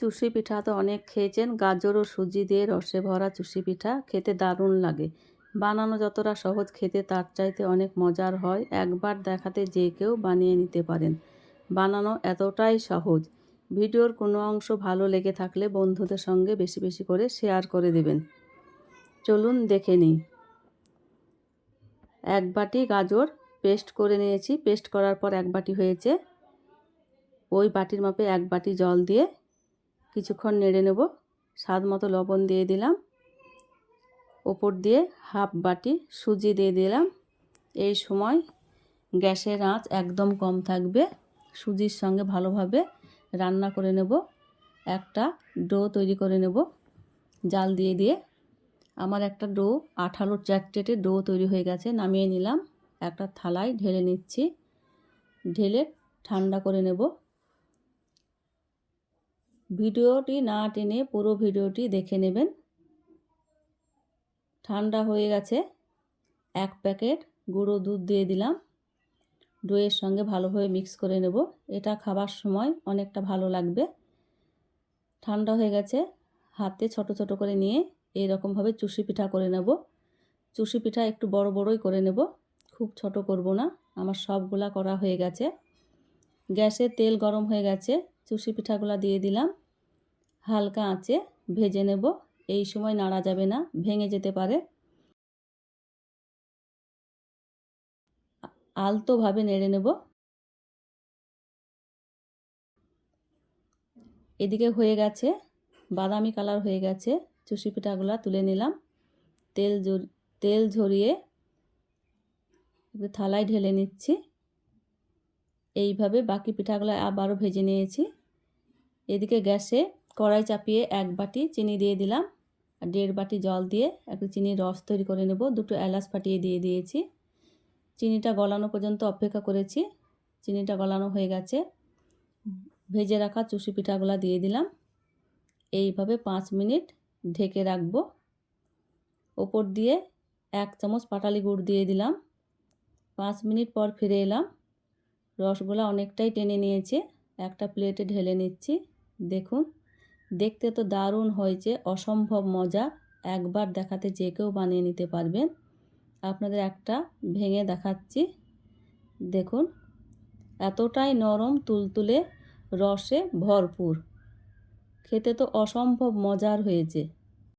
চুষি পিঠা তো অনেক খেয়েছেন। গাজর ও সুজি দিয়ে রসে ভরা চুষি পিঠা খেতে দারুণ লাগে। বানানো যতটা সহজ, খেতে তার চাইতে অনেক মজার হয়। একবার দেখাতে যে কেউ বানিয়ে নিতে পারেন। বানানো এতটাই সহজ। ভিডিওর কোনো অংশ ভালো লেগে থাকলে বন্ধুদের সঙ্গে বেশি বেশি করে শেয়ার করে দেবেন। চলুন দেখে নিই। 1 বাটি গাজর পেস্ট করে নিয়েছি। পেস্ট করার পর 1 বাটি হয়েছে। ওই বাটির মাপে 1 বাটি জল দিয়ে কিছুক্ষণ নেড়ে নেব। স্বাদ মতো লবণ দিয়ে দিলাম। ওপর দিয়ে হাফ বাটি সুজি দিয়ে দিলাম। এই সময় গ্যাসের আঁচ একদম কম থাকবে। সুজির সঙ্গে ভালোভাবে রান্না করে নেব। একটা ডো তৈরি করে নেব জাল দিয়ে দিয়ে। আমার একটা ডো আঠালো চ্যাটচেটে ডো তৈরি হয়ে গেছে। নামিয়ে নিলাম। একটা থালায় ঢেলে নিচ্ছি। ঢেলে ঠান্ডা করে নেব। ভিডিওটি না টেনে পুরো ভিডিওটি দেখে নেবেন। ঠান্ডা হয়ে গেছে। 1 প্যাকেট গুঁড়ো দুধ দিয়ে দিলাম। ডোয়ের সঙ্গে ভালোভাবে মিক্স করে নেব। এটা খাবার সময় অনেকটা ভালো লাগবে। ঠান্ডা হয়ে গেছে। হাতে ছোট ছোট করে নিয়ে এইরকমভাবে চুষি পিঠা করে নেব। চুষি পিঠা একটু বড় বড়ই করে নেব, খুব ছোট করব না। আমার সবগুলা করা হয়ে গেছে। গ্যাসে তেল গরম হয়ে গেছে। চুষি পিঠাগুলা দিয়ে দিলাম। হালকা আঁচে ভেজে নেব। এই সময় নাড়া যাবে না, ভেঙে যেতে পারে। আলতোভাবে নেড়ে নেব। এদিকে হয়ে গেছে, বাদামি কালার হয়ে গেছে। চুষি পিঠাগুলা তুলে নিলাম। তেল ঝরিয়ে থালায় ঢেলে নিচ্ছি। এইভাবে বাকি পিঠাগুলো আবারও ভেজে নিয়েছি। এদিকে গ্যাসে কড়াই চাপিয়ে 1 বাটি চিনি দিয়ে দিলাম। আর 1.5 বাটি জল দিয়ে একটু চিনির রস তৈরি করে নেব। 2টো এলাচ ফাটিয়ে দিয়ে দিয়েছি। চিনিটা গলানো পর্যন্ত অপেক্ষা করেছি। চিনিটা গলানো হয়ে গেছে। ভেজে রাখা চুষি পিঠাগুলো দিয়ে দিলাম। এইভাবে 5 মিনিট ঢেকে রাখব। ওপর দিয়ে 1 চামচ পাটালি গুড় দিয়ে দিলাম। 5 মিনিট পর ফিরে এলাম। রসগোল্লা অনেকটাই টেনে নিয়েছে। একটা প্লেটে ঢেলে নিচ্ছি। দেখুন, দেখতে তো দারুণ হয়েছে, অসম্ভব মজা। একবার দেখাতে যে কেউ বানিয়ে নিতে পারবেন। আপনাদের একটা ভেঙে দেখাচ্ছি। দেখুন, এতটাই নরম, তুলতুলে, রসে ভরপুর। খেতে তো অসম্ভব মজার হয়েছে।